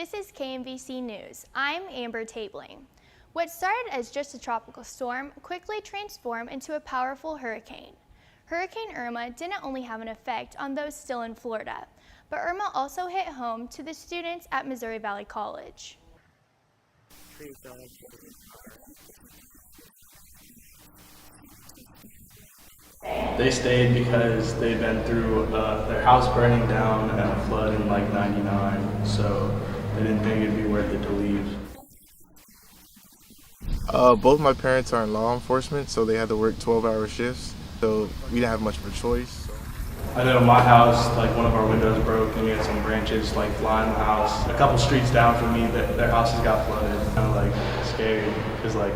This is KMVC News. I'm Amber Tabling. What started as just a tropical storm quickly transformed into a powerful hurricane. Hurricane Irma didn't only have an effect on those still in Florida, but Irma also hit home to the students at Missouri Valley College. They stayed because they'd been through their house burning down and a flood in like '99, so they didn't think it'd be worth it to leave. Both my parents are in law enforcement, so they had to work 12-hour shifts, so we didn't have much of a choice. I know my house, like one of our windows broke and we had some branches like fly in the house. A couple streets down from me, their houses got flooded. Kind of like scary because I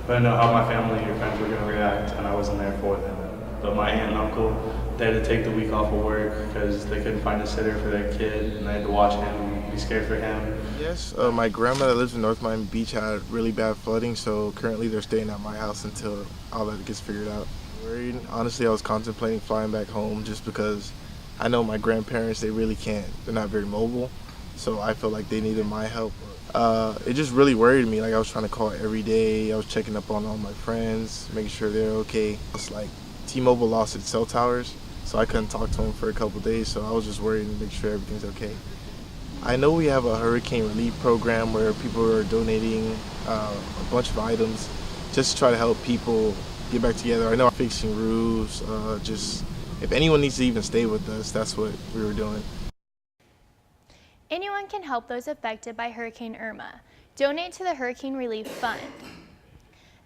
didn't know how my family or friends were gonna react, and I wasn't there for them. But my aunt and uncle, they had to take the week off of work because they couldn't find a sitter for their kid, and they had to watch him and be scared for him. Yes, my grandma that lives in North Miami Beach had really bad flooding, so currently they're staying at my house until all that gets figured out. Worried. Honestly, I was contemplating flying back home just because I know my grandparents, they're not very mobile, so I felt like they needed my help. It just really worried me. Like, I was trying to call every day, I was checking up on all my friends, making sure they're okay. It's like T-Mobile lost its cell towers, so I couldn't talk to them for a couple days, so I was just worried to make sure everything's okay. I know we have a hurricane relief program where people are donating a bunch of items just to try to help people get back together. I know fixing roofs, just if anyone needs to even stay with us, that's what we were doing. Anyone can help those affected by Hurricane Irma. Donate to the Hurricane Relief Fund.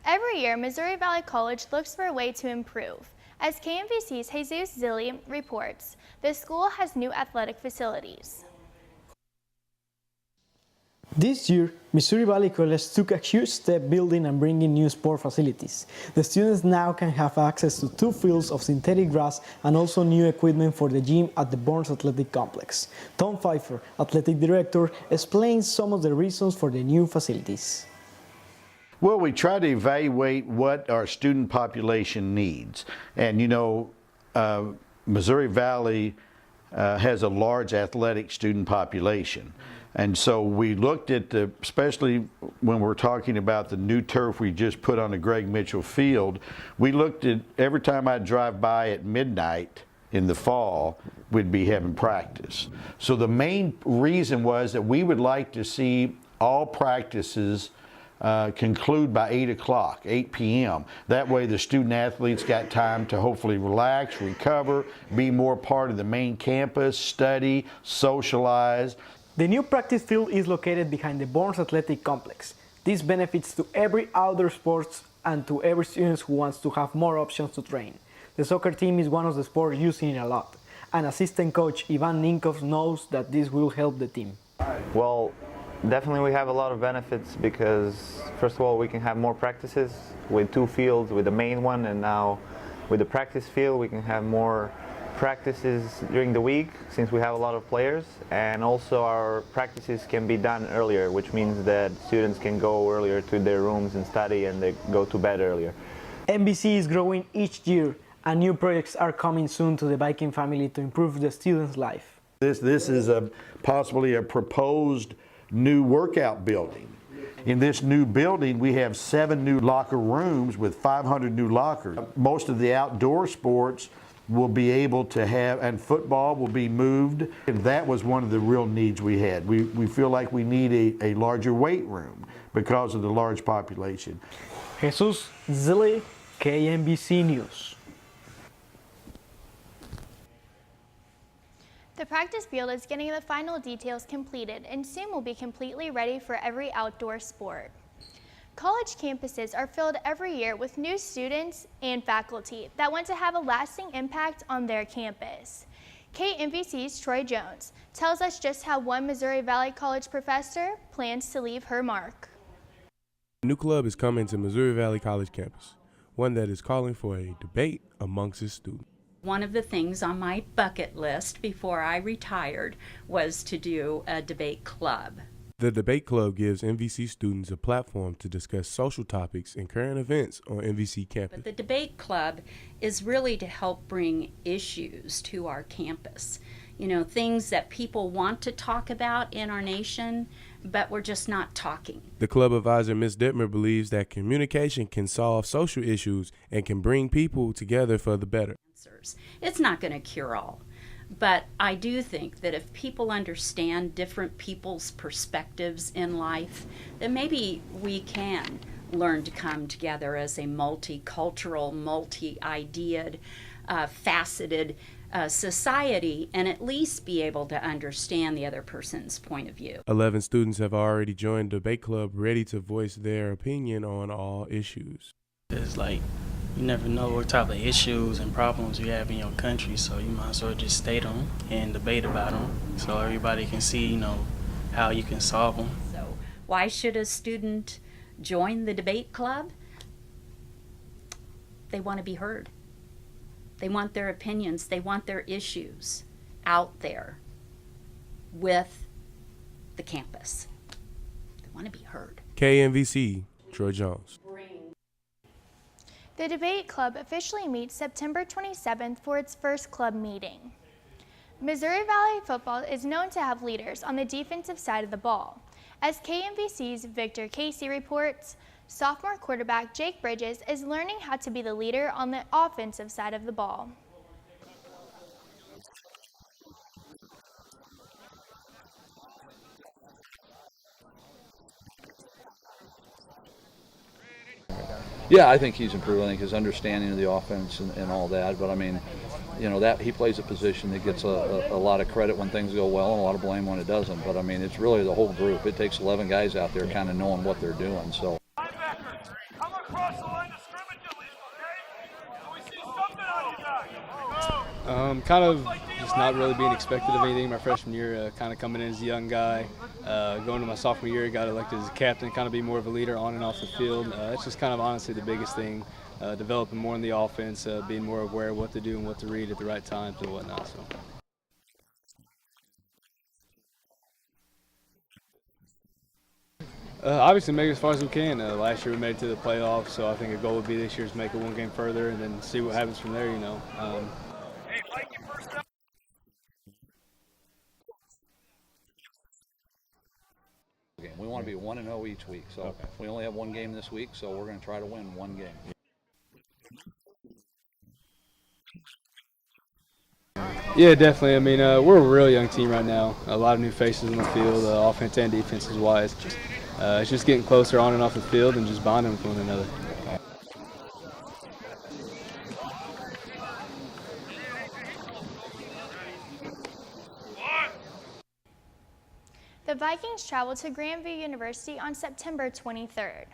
Every year, Missouri Valley College looks for a way to improve. As KMVC's Jesus Zilli reports, the school has new athletic facilities. This year, Missouri Valley College took a huge step building and bringing new sport facilities. The students now can have access to 2 fields of synthetic grass and also new equipment for the gym at the Burns Athletic Complex. Tom Pfeiffer, athletic director, explains some of the reasons for the new facilities. Well, we try to evaluate what our student population needs. And Missouri Valley has a large athletic student population. And so we looked at especially when we're talking about the new turf we just put on the Greg Mitchell Field, we looked at every time I drive by at midnight in the fall, we'd be having practice. So the main reason was that we would like to see all practices conclude by 8 p.m. That way the student athletes got time to hopefully relax, recover, be more part of the main campus, study, socialize. The new practice field is located behind the Burns Athletic Complex. This benefits to every outdoor sports and to every student who wants to have more options to train. The soccer team is one of the sports using it a lot, and assistant coach Ivan Ninkov knows that this will help the team. Well, definitely we have a lot of benefits because, first of all, we can have more practices with 2 fields, with the main one, and now with the practice field we can have more practices during the week since we have a lot of players, and also our practices can be done earlier, which means that students can go earlier to their rooms and study, and they go to bed earlier. MVC is growing each year, and new projects are coming soon to the Viking family to improve the students' life. This is possibly a proposed new workout building. In this new building, we have 7 new locker rooms with 500 new lockers. Most of the outdoor sports will be able to have, and football will be moved. And that was one of the real needs we had. We feel like we need a larger weight room because of the large population. Jesus Zilli, KMVC News. The practice field is getting the final details completed and soon will be completely ready for every outdoor sport. College campuses are filled every year with new students and faculty that want to have a lasting impact on their campus. KMVC's Troy Jones tells us just how one Missouri Valley College professor plans to leave her mark. A new club is coming to Missouri Valley College campus, one that is calling for a debate amongst its students. One of the things on my bucket list before I retired was to do a debate club. The Debate Club gives MVC students a platform to discuss social topics and current events on MVC campus. But the Debate Club is really to help bring issues to our campus. things that people want to talk about in our nation, but we're just not talking. The club advisor, Ms. Detmer, believes that communication can solve social issues and can bring people together for the better. It's not going to cure all, but I do think that if people understand different people's perspectives in life, then maybe we can learn to come together as a multicultural, multi-ideaed, faceted society, and at least be able to understand the other person's point of view. 11 students have already joined the debate club, ready to voice their opinion on all issues. It's like you never know what type of issues and problems you have in your country, so you might as well just state them and debate about them so everybody can see, how you can solve them. So why should a student join the debate club? They want to be heard. They want their opinions, they want their issues out there with the campus. They want to be heard. KMVC, Troy Jones. The debate club officially meets September 27th for its first club meeting. Missouri Valley football is known to have leaders on the defensive side of the ball. As KMVC's Victor Casey reports, sophomore quarterback Jake Bridges is learning how to be the leader on the offensive side of the ball. Yeah, I think he's improved. I think his understanding of the offense and all that. But I mean, that he plays a position that gets a lot of credit when things go well and a lot of blame when it doesn't. But I mean, it's really the whole group. It takes 11 guys out there kind of knowing what they're doing. So. Kind of just not really being expected of anything my freshman year, kind of coming in as a young guy. Going to my sophomore year, got elected as a captain, kind of be more of a leader on and off the field. It's just kind of honestly the biggest thing, developing more in the offense, being more aware of what to do and what to read at the right times and whatnot. So. Obviously make it as far as we can. Last year we made it to the playoffs, so I think a goal would be this year is make it one game further and then see what happens from there, We want to be 1-0 each week, so we only have one game this week, so we're going to try to win one game. Yeah, definitely. I mean, we're a real young team right now. A lot of new faces on the field, offense and defensive wise. It's just getting closer on and off the field and just bonding with one another. The Vikings travel to Grandview University on September 23rd.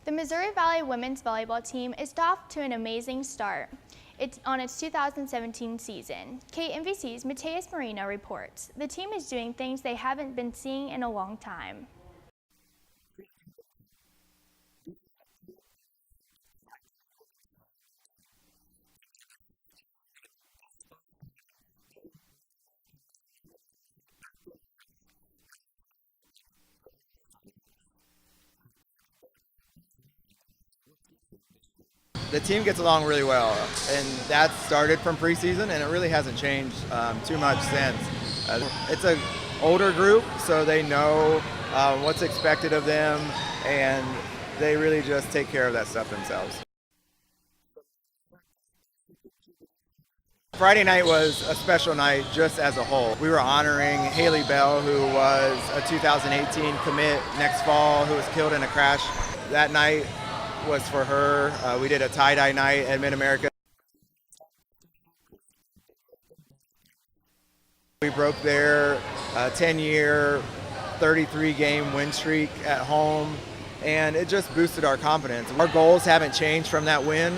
The Missouri Valley women's volleyball team is off to an amazing start. It's on its 2017 season. KMVC's Mateus Marino reports. The team is doing things they haven't been seeing in a long time. The team gets along really well, and that started from preseason, and it really hasn't changed too much since. It's an older group, so they know what's expected of them, and they really just take care of that stuff themselves. Friday night was a special night just as a whole. We were honoring Haley Bell, who was a 2018 commit next fall, who was killed in a crash. That night was for her. We did a tie-dye night at Mid-America. We broke their 10-year, 33-game win streak at home, and it just boosted our confidence. Our goals haven't changed from that win.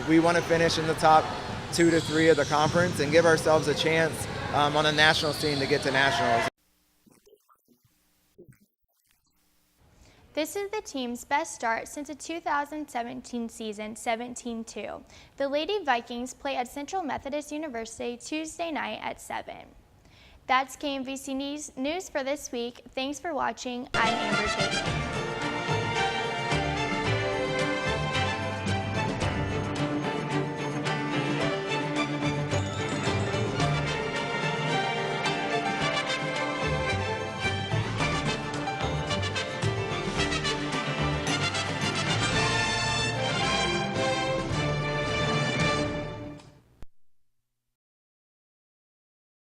We want to finish in the top 2 to 3 of the conference and give ourselves a chance on the national scene to get to nationals. This is the team's best start since the 2017 season, 17-2. The Lady Vikings play at Central Methodist University Tuesday night at 7. That's KMVC News for this week. Thanks for watching. I'm Amber Tate.